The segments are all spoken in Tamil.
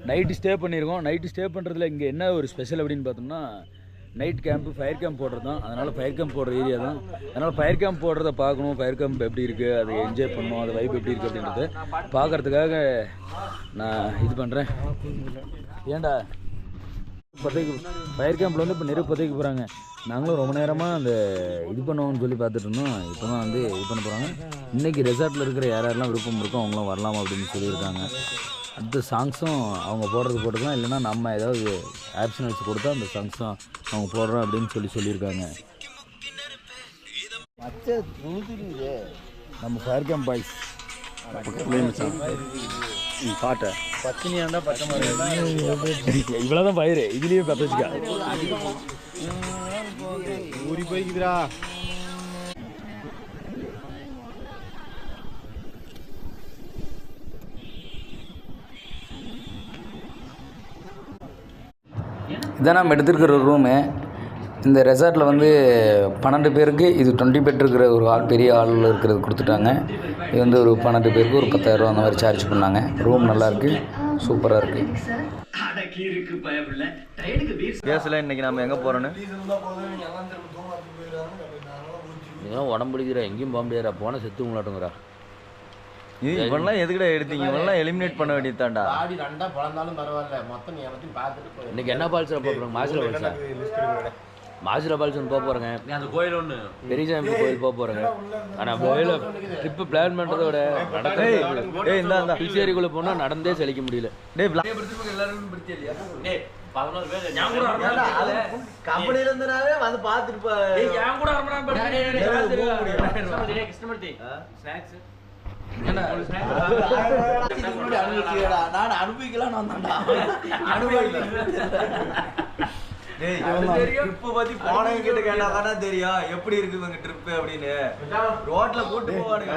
நைட்டு ஸ்டே பண்ணியிருக்கோம். நைட்டு ஸ்டே பண்ணுறதுல இங்கே என்ன ஒரு ஸ்பெஷல் அப்படின்னு பார்த்தோம்னா நைட் கேம்ப்பு ஃபயர் கேம்ப் போடுறது தான். அதனால் ஃபயர் கேம்ப் போடுற ஏரியா தான். அதனால் ஃபயர் கேம்ப் போடுறத பார்க்கணும், ஃபயர் கேம்ப் எப்படி இருக்குது, அதை என்ஜாய் பண்ணணும், அது வைப் எப்படி இருக்குது அப்படின்றத பார்க்குறதுக்காக நான் இது பண்ணுறேன். ஏன்டா பற்றிக்கு ஃபயர் கேம்பில் வந்து இப்போ நெருப்பு பற்றிக்க போகிறாங்க. நாங்களும் ரொம்ப நேரமாக அந்த இது பண்ணுவோம்னு சொல்லி பார்த்துட்டு இருந்தோம். இப்போ தான் வந்து இது பண்ண போகிறாங்க. இன்றைக்கி ரெசார்ட்டில் இருக்கிற யாரெல்லாம் விருப்பம் இருக்கோ அவங்களும் வரலாம் அப்படின்னு சொல்லியிருக்காங்க. அடுத்த சாங்ஸும் அவங்க போடுறது போட்டுக்கலாம், இல்லைனா நம்ம ஏதாவது ஆப்ஷனல்ஸ் கொடுத்தா அந்த சாங்ஸும் அவங்க போடுறோம் அப்படின்னு சொல்லியிருக்காங்க. நம்ம ஃபயர் கேம்ப் பாய்ஸ் பாட்டை பத்தினியாண்டா பச்சை மாதிரி இவ்வளோதான் பயிர் இதுலேயே பற்ற வச்சுக்கா ஊறி போய்க்குதுரா. இதான் நம்ம எடுத்துருக்கிற ரூமு. இந்த ரெசார்ட்டில் வந்து 12 பேருக்கு இது 20 பெட் இருக்கிற ஒரு ஹால், பெரிய ஹாலில் இருக்கிறது கொடுத்துட்டாங்க. இது வந்து ஒரு 12 பேருக்கு ஒரு 10,000 அந்த மாதிரி சார்ஜ் பண்ணாங்க. ரூம் நல்லாயிருக்கு, சூப்பராக இருக்குது. கேஸில் இன்றைக்கி நம்ம எங்கே போகிறோன்னு இதெல்லாம் உடம்புடிக்கிறா, எங்கேயும் போக முடியாதா, போனால் செத்து உங்களாட்டுங்கிறா. இது இவெல்லாம் எதுக்கிட்ட எடுத்தீங்க? இவெல்லாம் எலிமினேட் பண்ண வேண்டியதாண்டா. இன்னைக்கு என்ன பால்ஸில் போகிறோம்? மாசில பால்ஸா? மாசில பால்ஸ் ஒன்று போக போகிறேங்க. அந்த கோயில் ஒன்று பெரியசாமி கோயில் போக போகிறேங்க. ஆனால் கோயில் ட்ரிப்பு பிளான் பண்ணுறதோட நடக்க பில்சேரிக்குள்ளே போனால் நடந்தே செழிக்க முடியல. கம்பெனில இருந்தனாவே வந்து பார்த்துட்டு நான் அனுபவிக்கலாம் பத்தி போனவங்க கிட்ட கேட்டாதானே தெரியும் எப்படி இருக்கு இவங்க ட்ரிப் அப்படின்னு. ரோட்ல கூட்டு போவானுங்க.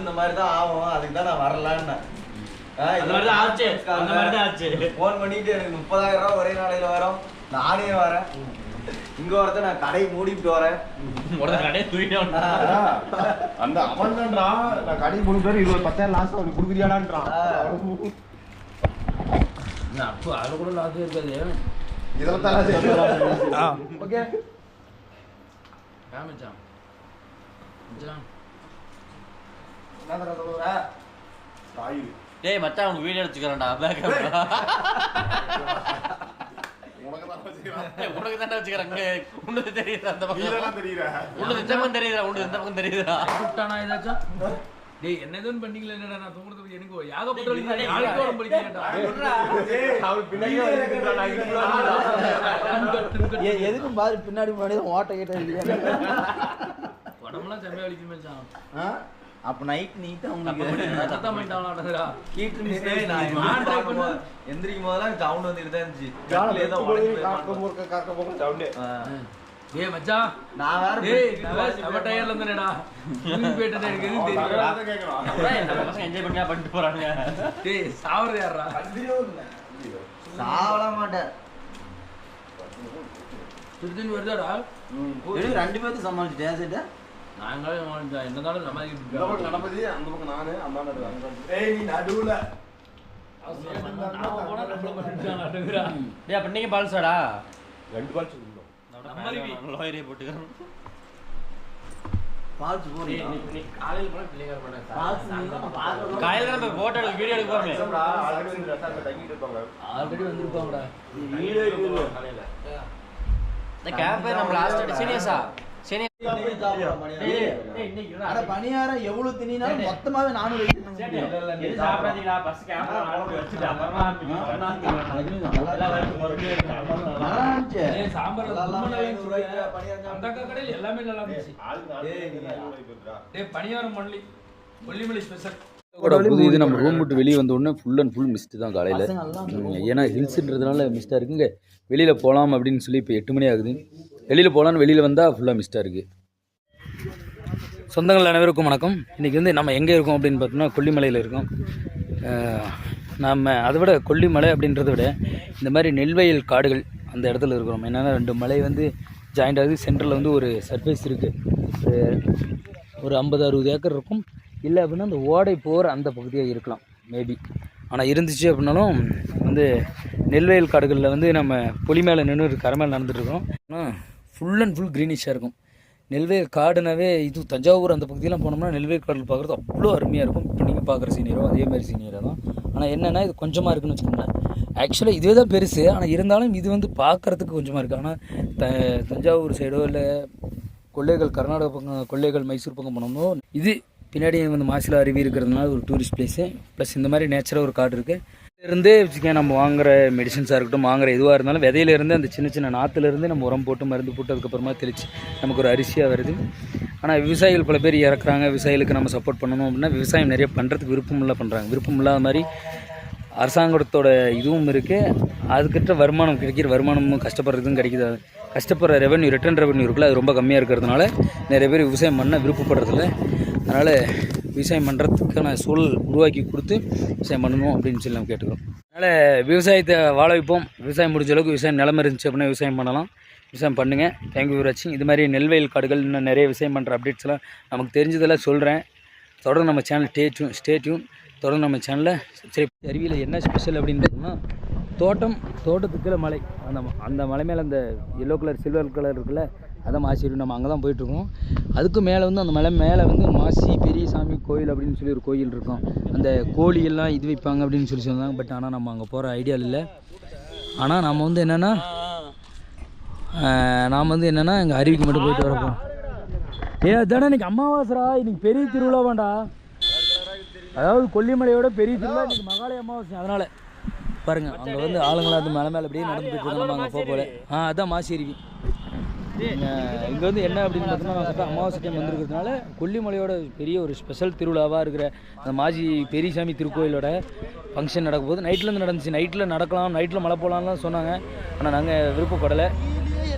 இந்த மாதிரிதான் ஆகும். அதுக்கு தான் நான் வரலான்னு போன் பண்ணிட்டு எனக்கு 30,000 ரூபா ஒரே நாளையில வரும். நானே வரேன். இங்க வரத நான் கடையை மூடிட்டு வரேன். அந்த அவன் தான்டா நான் கடை மூடிட்டு 10,000 லாஸ் அவனுக்கு கொடுக்குறியாடான்றான். அப்போ அதில் கூட லாஸே இருக்காது. இதெல்லாம் ஓகே மச்சான் டேய் மச்சான் உனக்கு வீடியோ எடுத்துக்கிறேன்டா. உனக்கு தானே வச்சுக்கிறேன். உனக்கு தெரியுது அந்த பக்கம் தெரியுதா? உனக்கு இந்த பக்கம் தெரியுதா? உனக்கு இந்த பக்கம் தெரியுதா? கூப்பிட்டானா ஏதாச்சும்? டேய் என்ன எதுவும் பண்ணீங்களா? என்னடா நான் தூங்குறதுக்கு எனக்கு யாகப்பட்ட நாளைக்கு வரும் படிக்கிறேன்டா. எதுக்கும் பாரு பின்னாடி முன்னாடி ஓட்ட கேட்ட இல்லையா? உடம்புலாம் செம்மையா வலிக்கும் மச்சான். அப்ப நைட் நீ தான் எந்திரிக்கும் போதெல்லாம் சவுண்ட் வந்துட்டு தான் இருந்துச்சு. ஏய் மச்சான் நான் வேற நம்ம டயர்ல இருந்தேடா. போயிட்டே எனக்கு எதுவும் தெரியல. நம்ம பசங்க என்ஜாய் பண்ணியா பண்ணிட்டு போறாங்க. டேய் சாவறது யாரா? சாவல மாட்டேன். திருத்தணி வருதாடா? ரெண்டு பேருக்கு சமாளிச்சுட்டேன். சரி நாங்களும் என்னதாலும் சமாளிக்கிட்டு கணபதி அந்த பக்கம் நானு அம்மா நீ நடுவுல அப்ப நீங்க பால்ஸாடா? 2 பால்ஸ் லோயரே போட்டுக்கிறோம். காலையில நம்ம போட்டோ எடுக்க வீடியோ எடுக்க போறோமே. ஆல்ரெடி வந்திருப்பாங்கடா. இந்த கேம்ப் நம்ம லாஸ்ட் சீரியஸா பணியாரம் எவ்வளவு தின்னாலும் மொத்தமாவே 400 சாப்பிடாதீங்களா? பஸ் சாம்பார் எல்லாமே நல்லா இருந்துச்சு. பணியாரம் ஒன்லி கொல்லிமலை ஸ்பெஷல். இது நம்ம ரூம் விட்டு வெளியே வந்த உடனே ஃபுல் அண்ட் ஃபுல் மிஸ்ட் தான் காலையில். ஏன்னா ஹில்ஸுன்றதுனால மிஸ்ட்டாக இருக்குங்க. வெளியில் போகலாம் அப்படின்னு சொல்லி இப்போ 8 மணி ஆகுது. வெளியில் போகலான்னு வெளியில் வந்தால் ஃபுல்லாக மிஸ்ட்டாக இருக்குது. சொந்தங்கள் அனைவருக்கும் வணக்கம். இன்றைக்கி வந்து நம்ம எங்கே இருக்கோம் அப்படின்னு பார்த்தோம்னா கொல்லிமலையில் இருக்கோம். நம்ம அதை விட கொல்லிமலை அப்படின்றத விட இந்த மாதிரி நெல்வயல் காடுகள் அந்த இடத்துல இருக்கிறோம். என்னென்னா 2 மலை வந்து ஜாயிண்ட் ஆகுது. சென்டரில் வந்து ஒரு சர்ஃபேஸ் இருக்குது, ஒரு 50-60 ஏக்கர் இருக்கும். இல்லை அப்படின்னா அந்த ஓடை போகிற அந்த பகுதியாக இருக்கலாம் மேபி. ஆனால் இருந்துச்சு அப்படின்னாலும் வந்து நெல்வயல் காடுகளில் வந்து நம்ம புலி மேலே நின்று கரை மேலே நடந்துட்டுருக்கோம். ஆனால் ஃபுல் அண்ட் ஃபுல் க்ரீனிஷாக இருக்கும். நெல்வயல் காடுனாவே இது தஞ்சாவூர் அந்த பகுதியெலாம் போனோம்னா நெல்வயல் காடுகள் பார்க்குறது அவ்வளோ அருமையாக இருக்கும். இப்போ நீங்கள் பார்க்குற சீனியரும் அதேமாதிரி சீனியராக தான். ஆனால் என்னென்னா இது கொஞ்சமாக இருக்குதுன்னு வச்சுக்கோங்களேன். ஆக்சுவலாக இதுவே தான் பெருசு, ஆனால் இருந்தாலும் இது வந்து பார்க்குறதுக்கு கொஞ்சமாக இருக்குது. ஆனால் தஞ்சாவூர் சைடோ இல்லை கொள்ளைகள் கர்நாடகா பக்கம், கொள்ளைகள் மைசூர் பக்கம் போனோம்னோ இது பின்னாடி வந்து மாசிலா அருவி இருக்கிறதுனால ஒரு டூரிஸ்ட் பிளேஸு. ப்ளஸ் இந்த மாதிரி நேச்சராக ஒரு காடு இருக்குது. இருந்தே வச்சுக்கேன், நம்ம வாங்குகிற மெடிசன்ஸாக இருக்கட்டும், வாங்குகிற எதுவாக இருந்தாலும் விதையிலேருந்து அந்த சின்ன சின்ன நாற்றுலேருந்து நம்ம உரம் போட்டு மருந்து போட்டு அதுக்கப்புறமா தெளித்து நமக்கு ஒரு அரிசியாக வருது. ஆனால் விவசாயிகள் பல பேர் இறக்குறாங்க. விவசாயிகளுக்கு நம்ம சப்போர்ட் பண்ணணும் அப்படின்னா விவசாயம் நிறைய பண்ணுறதுக்கு விருப்பமில்லை பண்ணுறாங்க. விருப்பம் இல்லாத மாதிரி அரசாங்கத்தோட இதுவும் இருக்குது. அதுக்கிட்ட வருமானம் கிடைக்கிற வருமானமும் கஷ்டப்படுறதும் கிடைக்குது. கஷ்டப்படுற ரெவன்யூ, ரிட்டர்ன் ரெவன்யூ இருக்குல்ல, அது ரொம்ப கம்மியாக இருக்கிறதுனால நிறைய பேர் விவசாயம் பண்ண விருப்பப்படுறதில்ல. அதனால் விவசாயம் பண்ணுறதுக்கான சூழல் உருவாக்கி கொடுத்து விவசாயம் பண்ணணும் அப்படின்னு சொல்லி நம்ம கேட்டுக்கிறோம். அதனால் விவசாயத்தை வாழ வைப்போம். விவசாயம் முடிஞ்ச அளவுக்கு விவசாயம் நிலம இருந்துச்சு அப்படின்னா விவசாயம் பண்ணலாம். விவசாயம் பண்ணுங்கள். தேங்க்யூ ஃபார் வாட்சிங். இது மாதிரி நெல்வயல் காடுகள் இன்னும் நிறைய விவசாயம் பண்ணுற அப்டேட்ஸ்லாம் நமக்கு தெரிஞ்சதெல்லாம் சொல்கிறேன். தொடர்ந்து நம்ம சேனல் ஸ்டே டியூன். தொடர்ந்து நம்ம சேனலில் சரி. அருவியில் என்ன ஸ்பெஷல் அப்படின்னு பார்த்தோம்னா தோட்டத்துக்குள்ள மலை, அந்த மலை மேலே அந்த எல்லோ கலர் சில்வர் கலர் இருக்குல்ல, அதான் மாசி அருவி. நம்ம அங்கே தான் போயிட்டுருக்கோம். அதுக்கு மேலே வந்து அந்த மலை மேலே வந்து மாசி பெரியசாமி கோயில் அப்படின்னு சொல்லி ஒரு கோயில் இருக்கும். அந்த கோழியெல்லாம் இது வைப்பாங்க அப்படின்னு சொல்லி சொன்னாங்க. பட் ஆனால் நம்ம அங்கே போகிற ஐடியா இல்லை. ஆனால் நாம் வந்து என்னென்னா எங்கள் அருவிக்கு மட்டும் போயிட்டு வரப்போம். அதானே இன்றைக்கி அமாவாசைரா, இன்றைக்கி பெரிய திருவிழா வேண்டா. அதாவது கொல்லிமலையோட பெரிய திருவிழா இன்றைக்கி மகாலய அமாவாசை. அதனால் பாருங்கள், அங்கே வந்து ஆளுங்களாம் அது மலை மேலே அப்படியே நடந்து போயிட்டு நம்ம அங்கே போகல. அதுதான் மாசி அருவி. இங்கே வந்து என்ன அப்படின்னு பார்த்தோம்னா கரெக்டாக அமாவாசை டைம் வந்துருக்கிறதுனால கொல்லிமலையோட பெரிய ஒரு ஸ்பெஷல் திருவிழாவாக இருக்கிற அந்த மாசி பெரியசாமி திருக்கோயிலோட ஃபங்க்ஷன் நடக்கும் போது நைட்லேருந்து நடந்துச்சு. நைட்டில் நடக்கலாம், நைட்டில் மழை போகலான்லாம் சொன்னாங்க. ஆனால் நாங்கள் விருப்பப்படலை.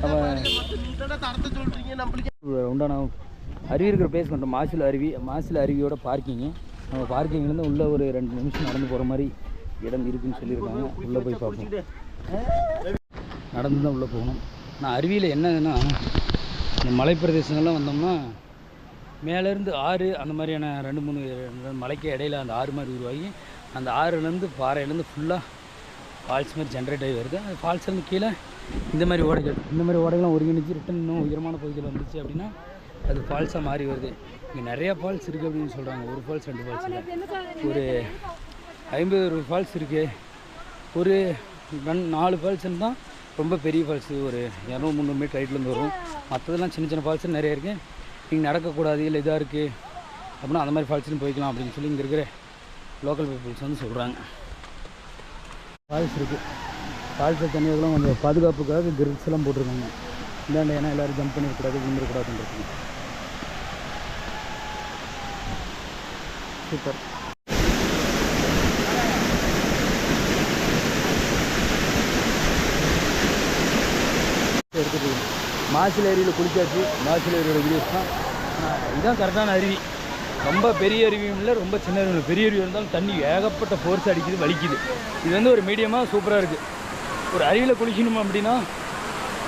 நம்ம உண்டான அருவி இருக்கிற பிளேஸ் பண்ணுறோம். மாசில அருவியோட பார்க்கிங்கு. நம்ம பார்க்கிங்லேருந்து உள்ளே ஒரு 2 நிமிஷம் நடந்து போகிற மாதிரி இடம் இருக்குதுன்னு சொல்லியிருக்காங்க. உள்ளே போய் பார்ப்போம். நடந்து தான் உள்ளே போகணும். நான் அருவியில் என்னன்னா இந்த மலைப்பிரதேசங்கள்லாம் வந்தோம்னா மேலேருந்து ஆறு அந்த மாதிரியான 2-3 மலைக்கு இடையில அந்த ஆறு மாதிரி உருவாகி அந்த ஆறுலேருந்து பாறையிலேருந்து ஃபுல்லாக ஃபால்ஸ் மாதிரி ஜென்ரேட் ஆகி வருது. அந்த ஃபால்ஸ்லேருந்து கீழே இந்த மாதிரி ஓடைகள்லாம் ஒருங்கிணைச்சு ரிட்டன் இன்னும் உயரமான பகுதியில் வந்துச்சு அப்படின்னா அது ஃபால்ஸாக மாறி வருது. இங்கே நிறையா ஃபால்ஸ் இருக்குது அப்படின்னு சொல்கிறாங்க. 1 ஃபால்ஸ் 2 ஃபால்ஸ் இல்லை, ஒரு 50 ஃபால்ஸ் இருக்குது. ஒரு 4 ஃபால்ஸ்ன்னு தான் ரொம்ப பெரிய ஃபால்ஸு, ஒரு 200-300 மீட்டர் ஹைட்லேருந்து வரும். மற்றதெல்லாம் சின்ன சின்ன ஃபால்ஸு நிறைய இருக்குது. நீங்கள் நடக்கக்கூடாது இல்லை இதாக இருக்குது அப்படின்னா அந்த மாதிரி ஃபால்ஸ்லையும் போய்க்கலாம் அப்படின்னு சொல்லி இங்கே இருக்கிற லோக்கல் பீப்புள்ஸ் வந்து சொல்கிறாங்க. ஃபால்ஸ் இருக்குது. ஃபால்ஸை தண்ணியெல்லாம் கொஞ்சம் பாதுகாப்புக்காக கிரில்ஸ் எல்லாம் போட்டிருக்காங்க. இந்தாண்ட ஏன்னா எல்லோரும் ஜம்ப் பண்ணிடக்கூடாது, விழுந்துடக்கூடாதுன்றது. சூப்பர். எடுத்துட்டு மாசில அருவியில் குளிச்சாச்சு. மாசில அருவியோட வீடியோஸ் தான். இதுதான் கரெக்டான அருவி. ரொம்ப பெரிய அருவியும் இல்லை, ரொம்ப சின்ன அருவி. பெரிய அருவி இருந்தாலும் தண்ணி ஏகப்பட்ட ஃபோர்ஸ் அடிக்குது, வலிக்குது. இது வந்து ஒரு மீடியமாக சூப்பராக இருக்குது. ஒரு அருவியில் குளிக்கணும் அப்படின்னா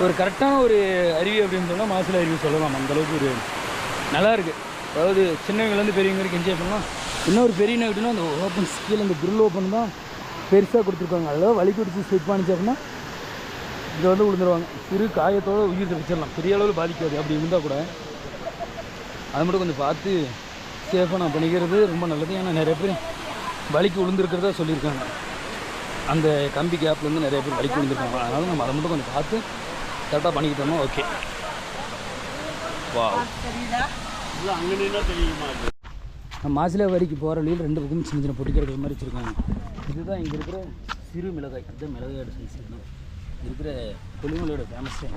ஒரு கரெக்டான ஒரு அருவி அப்படின்னு சொன்னால் மாசில அருவி சொல்லலாம். அந்தளவுக்கு ஒரு நல்லா இருக்குது. அதாவது சின்னவங்கலேருந்து பெரியவங்க வரைக்கும் என்ஜாய் பண்ணலாம். இன்னொரு பெரிய நெகட்டிவ்னா அந்த ஓப்பன் கீழே அந்த கிரில் ஓப்பன் தான் பெருசாக கொடுத்துருக்காங்க. அதெல்லாம் வலி குடிச்சு ஸ்லிப் பண்ணிச்சு அப்படின்னா இதை வந்து விழுந்துருவாங்க. சிறு காயத்தோடு உயிர் தப்பிச்சிடலாம். பெரிய அளவில் பாதிக்காது. அப்படி இருந்தால் கூட அதை மட்டும் கொஞ்சம் பார்த்து சேஃபாக நான் பண்ணிக்கிறது ரொம்ப நல்லது. ஏன்னா நிறைய பேர் வலிக்கு விழுந்துருக்கிறதா சொல்லியிருக்காங்க. அந்த கம்பி கேப்லேருந்து நிறைய பேர் வலிக்கு விழுந்துருக்காங்க. அதனால் நம்ம அதை மட்டும் கொஞ்சம் பார்த்து கரெக்டாக பண்ணிக்கிட்டோம்னா ஓகே. வா நம்ம மாசில வரிக்கு போகிற வழியில் 2 பக்கமும் சின்ன சின்ன பொட்டி கிடைக்கிற மாதிரி வச்சுருக்காங்க. இதுதான் இங்கே இருக்கிற சிறு மிளகாய். இதுதான் மிளகாயோட சைஸ். இருக்கிற கொல்லிமலையோட ஃபேமஸ்ஸு.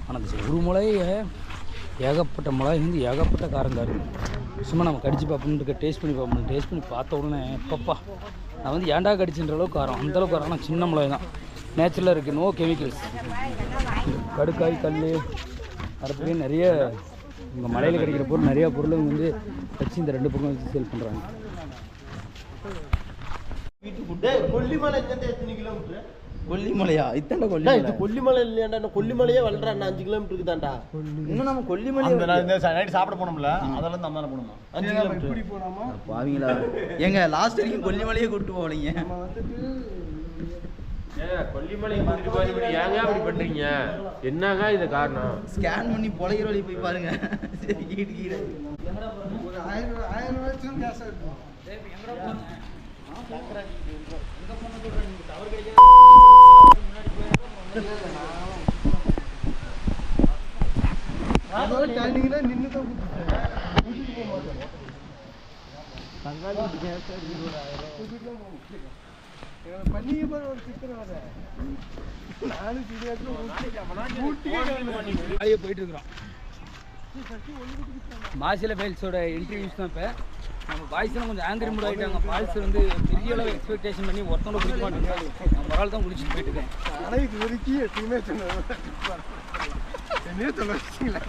ஆனால் அந்த ஒரு மிளகாயை ஏகப்பட்ட மிளகாய் வந்து ஏகப்பட்ட காரங்காரு. சும்மா நம்ம கடிச்சு பார்ப்போம்னு டேஸ்ட் பண்ணி பார்ப்போம். டேஸ்ட் பண்ணி பார்த்த உடனே எப்பப்பா நான் வந்து ஏன்டா கடிச்சுன்ற அளவுக்கு காரம், அந்தளவுக்கு காரம். ஆனால் சின்ன மிளகாய் தான், நேச்சுரலாக இருக்குது, நோ கெமிக்கல்ஸ். கடுக்காய் கல் அடுத்தபடி நிறைய இங்கே மலையில் கிடைக்கிற பொருள், நிறையா பொருள் வந்து வச்சு இந்த 2 பக்கம் வச்சு சேல் பண்ணுறாங்க. கொல்லிமலை எத்தனை கிலோமீட்டர்? கொல்லிமலையா? இத்தனை இது கொல்லிமலை இல்லையாண்டா, கொல்லிமலையே வளர்றா 5 கிலோமீட்டருக்கு தான்டா. இன்னும் நம்ம கொல்லிமலை நைட் சாப்பிட போனோம்ல, அதெல்லாம் நம்ம தானே போனோம். 5 கிலோமீட்டர் போனாமா பாவீங்களா? ஏங்க லாஸ்ட் வரைக்கும் கொல்லிமலையே கூப்பிட்டு போகலீங்க. கொல்லிமலை ஏங்க அப்படி பண்றீங்க? என்னங்க இது காரணம்? ஸ்கேன் பண்ணி பொழைகிற வழி போய் பாருங்க. சரி கீழே போயிட்டு இருக்கிறோம். மாசில ஃபைல்ஸோட இன்டர்வியூஸ் தான். இப்போ நம்ம பாய்ஸ்லாம் கொஞ்சம் ஆங்கரி மூட் ஆகிட்டாங்க. பாய்ஸ் வந்து பெரிய அளவு எக்ஸ்பெக்டேஷன் பண்ணி ஒருத்தவங்க குடிக்க மாட்டேங்க. நம்ம ஒரு ஆள் தான் குடிச்சிட்டு போயிட்டு இருக்கேன். ஆனால் இது வரைக்கும் எப்பயுமே என்னையே சொல்ல வச்சிங்களா?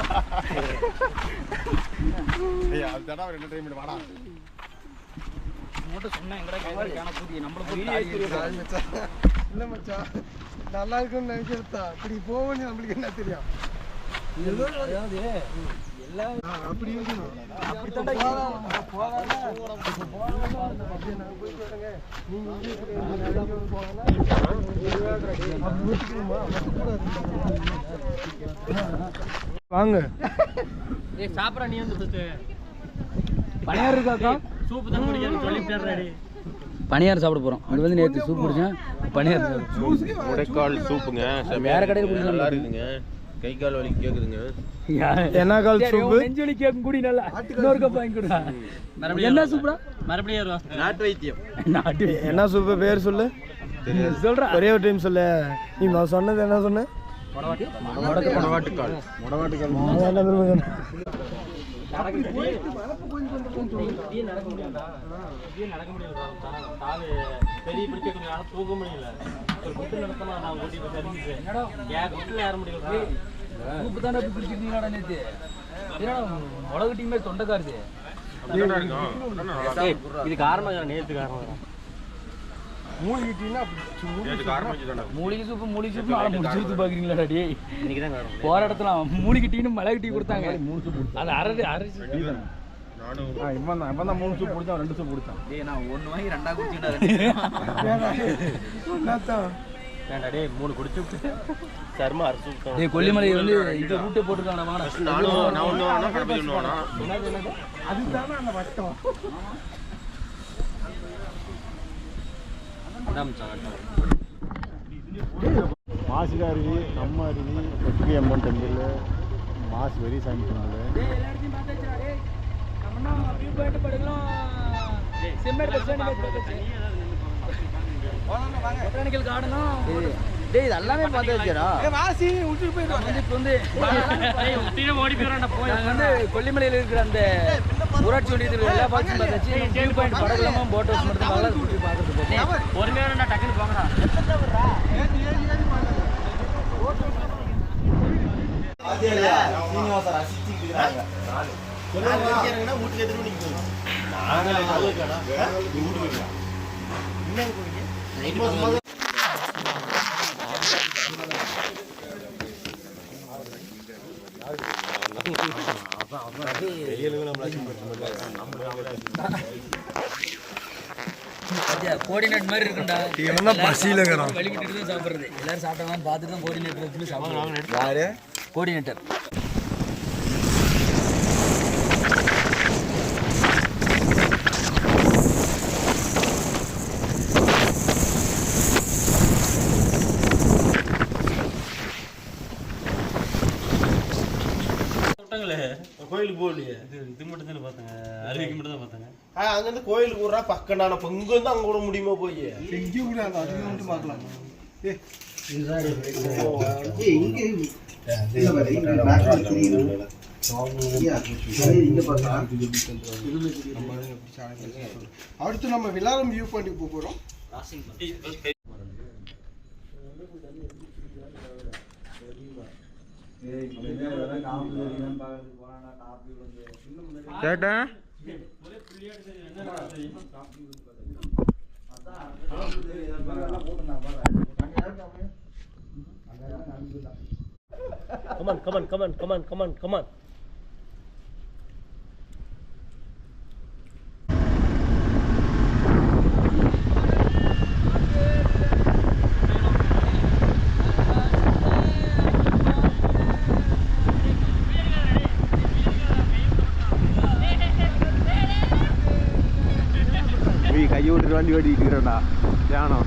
மட்டும் சொன்னா எங்கடா கேட்கறான புதிய நம்மள போய் இல்லை மச்சான், நல்லா இருக்குன்னு நினைக்கிறதா. இப்படி போவோன்னு நம்மளுக்கு என்ன தெரியும்? அதாவது எல்லாம் அப்படி இருக்கணும். வாங்க சாப்பிட்ற நீ வந்து பணியார் இருக்காக்கா? சூப்பு தான் குடிக்கணும்னு சொல்லிட்டாரு. பணியார் சாப்பிட போகிறோம். அது வந்து நேற்று சூப் குடிச்சேன், பணியார் முடைக்கால் சூப்புங்க. வேற கடையில் குடிச்சா நல்லா இருக்குதுங்க. கை கால் வலி கேக்குதுங்க. என்ன கால் சூப்பு? நெஞ்சொலி கேக்கும் குடி நல்லா. இன்னொரு கப் வாங்கி கொடுடா. என்ன சூப்டா? மறுபடியும் நாட்டு வைத்தியம். நாட்டு என்ன சூப்பு பேர் சொல்லு. சொல்றா. ஒரே ஒரு டைம் சொல்லு. நீ சொன்னது என்ன சொன்ன? முடவாட்டுக்கால். பெரிய பிடிக்க தூக்க முடியல. ஒரு குட்டு நடத்தமா நான் ஓட்டி குட்டுல ஏற முடியல. சூப்பு தானே குடிச்சிருக்கீங்களாடா நேற்று? உலக டீமே தொண்டைக்காருது. இது காரணம் நேற்று காரணம். மூலிகை சூப்பு முடிச்சு ஊத்து பாக்குறீங்களா? டே போற இடத்துல மூலிகை டீன்னு மிளகு டீ கொடுத்தாங்க. அது அரைச்சு இவன் தான் 3 சூப் குடிச்சான், 2 சூப் குடிச்சான். நான் 1 வாங்கி 2 குடிச்சுட்டேன். 3 குடிச்சு சர்மா அரைச்சு. கொல்லிமலை வந்து இந்த ரூட்டே போட்டுருக்காங்க. அதுதானே அந்த வட்டம். மாசில அருவி, நம்ம அருவி, கொட்டிகை அம்மன் டெம்பிள், மாசி வெரிசாமி டெம்பிள். பொட்டானிக்கல் கார்டனும் டேய் இதெல்லாமே பார்த்து வச்சடா. மாசி விட்டுட்டு போயிடுவாங்க. இப்போ வந்து நாங்கள் வந்து கொல்லிமலையில் இருக்கிற அந்த ஊராட்சி ஒன்றியத்தில் எல்லா பார்த்தும் பார்த்தாச்சு. வியூ பாயிண்ட் படகுலாமா போட் ஹவுஸ் மட்டும் பார்க்கலாம். சுற்றி பார்க்கறது போட்டேன். பொறுமையான டக்குன்னு போங்கடா. கோஆர்டினேட் மாதிரி இருக்குண்டா. பசியில வழி விட்டுட்டு தான் சாப்பிட்றது. எல்லாரும் சாப்பிட்டாங்கன்னு பார்த்துட்டு தான் கோஆர்டினேட்டர் வச்சு சாப்பிடுவாங்க. யாரு? கோஆர்டினேட்டர். கோயிலுக்கு போகலையே. இது மட்டும் தானே பார்த்தாங்க, அருவிக்கு மட்டும் தான் பார்த்தாங்க. அங்கிருந்து கோயிலுக்கு விட்றா பக்கம். நான் இங்க வந்து அங்க விட முடியுமா? போய் எங்கேயும் கூடாது, அதுக்கு மட்டும் பார்க்கலாம். அடுத்து நம்ம விலாரம் வியூ பாயிண்ட் போக போகிறோம். கேட்டா come on. கை விட்டுட்டு வண்டி ஓட்டிட்டு இருக்கிறேன்டா தியானம்.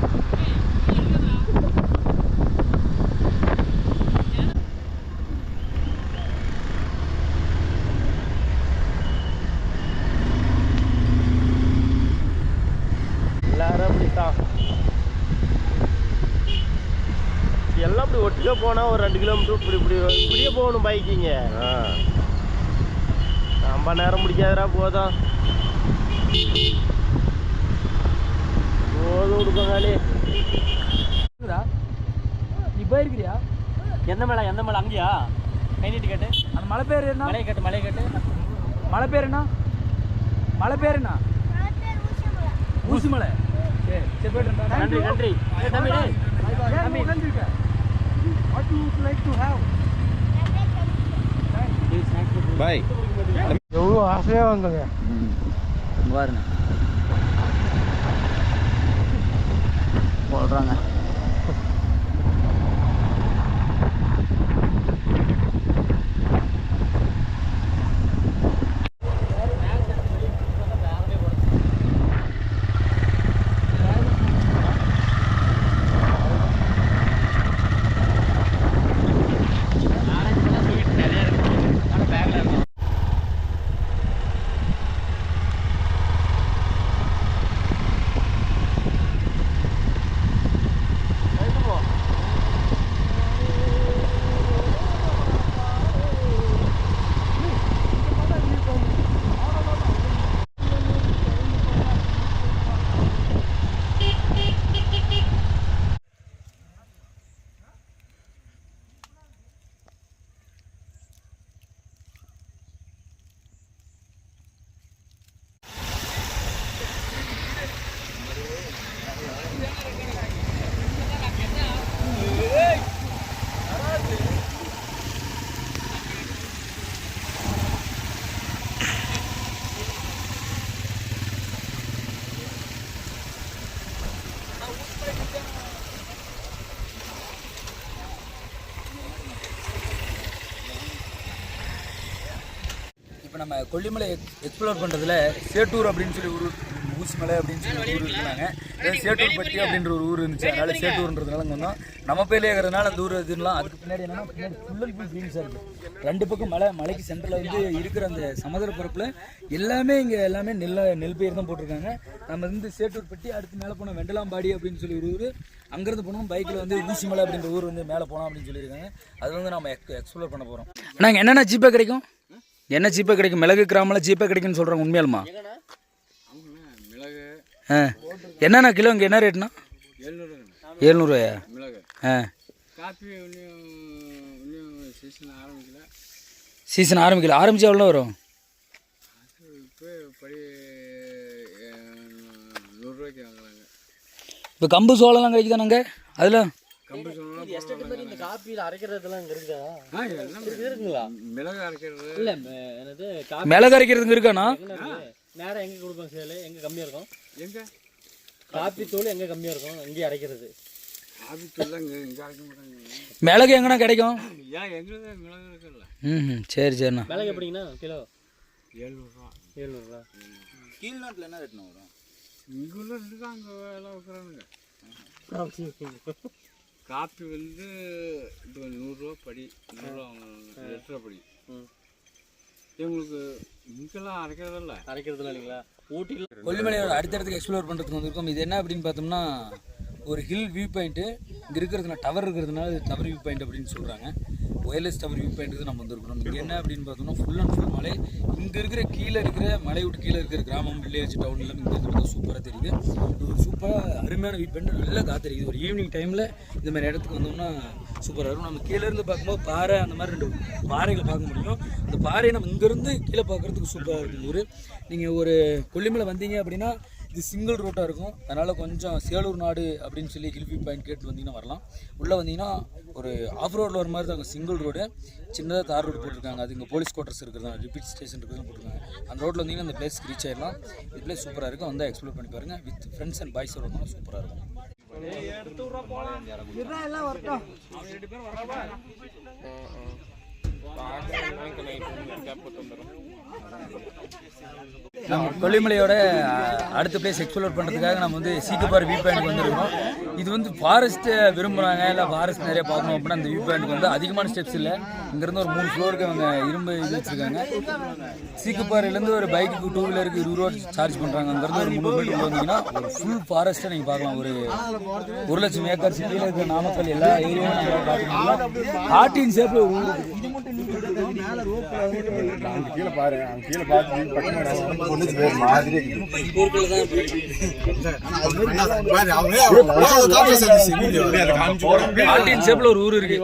எல்லாரும் அப்படித்தான். எல்லாம் இப்படி ஒட்டுக்க போனால் ஒரு 2 கிலோமீட்டர் இப்படியே போகணும் பைக்கிங்க. ரொம்ப நேரம் முடிக்காதரா போதும் கொடுப்பாங்களே. நீ போயிருக்கிறியா? எந்த மேலே அங்கேயா? கை நீட்டு கேட்டு அந்த மலை பேர் என்ன? மலை கேட்டு மலை பேர் என்ன? மலை பேர் என்ன? ஊசிமலை. சரி போயிட்டு நன்றி. பாய். எவ்வளோ ஆசையாக வந்தங்க. பாருங்க போடுறாங்க. இப்போ நம்ம கொல்லிமலை எக்ஸ்ப்ளோர் பண்ணுறதுல சேட்டூர் அப்படின்னு சொல்லி ஊர், ஊசிமலை அப்படின்னு சொல்லி ஊர் இருக்குனாங்க. சேட்டூர் பட்டி அப்படின்ற ஒரு ஊர் இருந்துச்சு. அதனால சேட்டூர்ன்றதுனால இங்கே வந்தோம். நம்ம பேர்லேயே இருக்கிறதுனால அந்த ஊர் இதுலாம். அதுக்கு பின்னாடி என்னன்னா பின்னாடி ஃபுல் அண்ட் ஃபுல் க்ரீன்ஸாக இருக்குது. 2 பக்கம் மலைக்கு சென்டரில் வந்து இருக்கிற அந்த சமுதிர பரப்பில் எல்லாமே இங்கே எல்லாமே நெல் பயிர் தான் போட்டிருக்காங்க. நம்ம வந்து சேட்டூர் பட்டி, அடுத்து மேலே போனோம் வெண்டலாம்பாடி அப்படின்னு சொல்லி ஒரு ஊர். அங்கேருந்து போனோம் பைக்கில் வந்து ஊசிமலை அப்படின்ற ஊர் வந்து மேலே போனோம் அப்படின்னு சொல்லியிருக்காங்க. அது வந்து நம்ம எக்ஸ்ப்ளோர் பண்ண போகிறோம். நாங்கள் என்னென்ன சீப்பாக கிடைக்கும்? என்ன சீப்பாக கிடைக்கும்? மிளகு கிராமெல்லாம் சீப்பாக கிடைக்குன்னு சொல்கிறாங்க. உண்மையாலுமா? என்னண்ணா கிலோ இங்கே என்ன ரேட்னா? 700 ரூபாயா? சீசன் ஆரம்பிக்கல. ஆரம்பிச்சு எவ்வளோ வரும்? இப்போ கம்பு சோளம்லாம் கிடைக்குதா நாங்கள் அதில்? மிளகு அரைக்கிறதுங்க இருக்காண்ணா? நேரம் எங்கே கொடுப்போம் சேலு? எங்கே கம்மியாக இருக்கும்? எங்கே காப்பி தூள் எங்கே கம்மியாக இருக்கும்? இங்கேயே அரைக்கிறது. மிளகு எங்கன்னா கிடைக்கும்? சரி சரிண்ணா. மிளகு எப்படிங்கண்ணா கிலோ? 700 கீழ்நாட்டில் என்ன ரேட்னா வரும்? இங்குள்ள இருக்கு அங்கே வேலை வைக்கிறானுங்க. காப்பி வந்து இப்போ 100 ரூபா படி, 100 ரூபா வாங்குறாங்க. 8 ரூபா படி. எங்களுக்கு இங்கெல்லாம் அரைக்கிறதில்ல இல்லைங்களா? ஊட்டியில் கொல்லிமலையோட அடுத்தடுத்துக்கு எக்ஸ்ப்ளோர் பண்ணுறதுக்கு வந்திருக்கோம். இது என்ன அப்படின்னு பார்த்தோம்னா ஒரு ஹில் வியூ பாயிண்ட்டு. இங்கே இருக்கிறதுனா டவர் இருக்கிறதுனால இது டவர் வியூ பாயிண்ட் அப்படின்னு சொல்கிறாங்க. ஒயர்லெஸ் டவர் வியூ பாயிண்ட்டுக்கு நம்ம வந்திருக்கணும். இங்கே என்ன அப்படின்னு பார்த்தோம்னா ஃபுல் அண்ட் ஃபுல் மலை. இங்கே இருக்கிற கீழே இருக்கிற மலை விட்டு கீழே இருக்கிற கிராமம் வில்லேஜ் டவுன் எல்லாம் இங்கே இருக்கிறது சூப்பராக தெரியுது. இது ஒரு சூப்பராக அருமையான வியூ பாயிண்ட், நல்லா காத்திருக்குது. ஒரு ஈவினிங் டைமில் இந்த மாதிரி இடத்துக்கு வந்தோம்னா சூப்பராக இருக்கும். நம்ம கீழே இருந்து பார்க்கும்போது பாறை அந்த மாதிரி 2 பாறைகளை பார்க்க முடியும். அந்த பாறையை நம்ம இங்கேருந்து கீழே பார்க்குறதுக்கு சூப்பராக இருக்கும். நீங்கள் ஒரு கொல்லிமலை வந்தீங்க அப்படின்னா இது சிங்கிள் ரோட்டாக இருக்கும். அதனால் கொஞ்சம் சேலூர் நாடு அப்படின்னு சொல்லி ஹில் வியூ பாயிண்ட் கேட்டு வந்தீங்கன்னா வரலாம். உள்ளே வந்தீங்கன்னா ஒரு ஆஃப் ரோடில் வர மாதிரி தான் சிங்கிள் ரோடு, சின்னதாக தார் ரோடு போட்டிருக்காங்க. அது இங்கே போலீஸ் குவார்ட்டர்ஸ் இருக்கிறதா, ரிப்பீட் ஸ்டேஷன் இருக்கிறதா போட்டிருக்காங்க. அந்த ரோட்டில் வந்தீங்கன்னா அந்த பிளேஸ்க்கு ரீச் ஆகிடலாம். இது பிளேஸ் சூப்பராக இருக்கும். வந்தால் எக்ஸ்ப்ளோர் பண்ணி பாருங்கள். வித் ஃப்ரெண்ட்ஸ் அண்ட் பாய்ஸோட வந்தாலும் சூப்பராக இருக்கும். நம்ம கொல்லிமலையோட அடுத்த பிளேஸ் எக்ஸ்ப்ளோர் பண்ணுறதுக்காக நம்ம வந்து சீக்கப்பாறை வியூ பாயிண்ட் வந்துருக்கோம். இது வந்து ஃபாரஸ்ட்டை விரும்புகிறாங்க, இல்லை ஃபாரஸ்ட் நிறைய பார்க்கணும் அப்படின்னா அந்த வியூ பாயிண்ட்டுக்கு வந்து அதிகமான ஸ்டெப்ஸ் இல்லை. இங்கேருந்து ஒரு 3 ஃப்ளோருக்கு அவங்க இரும்பு இது வச்சுருக்காங்க. சீக்கப்பாறையிலேருந்து ஒரு பைக்கு 2 வீலருக்கு 20 ரூபா சார்ஜ் பண்ணுறாங்க. அங்கேருந்து ஒரு 300 மீட்டர் வந்தீங்கன்னா ஒரு ஃபுல் ஃபாரஸ்ட்டை நீங்கள் பார்க்கலாம். ஒரு 1,00,000 ஏக்கர் சிட்டியில் இருக்கிற நாமக்கல் எல்லா ஏரியாவும் நம்ம பார்த்துக்கலாம். ஆட்டின் ஷேப்பில் ஒரு ஊர் இருக்குது. கீழே பாரு, அங்கே கீழே பார்த்து ஆட்டின் ஷேப்ல ஒரு ஊர் இருக்கு.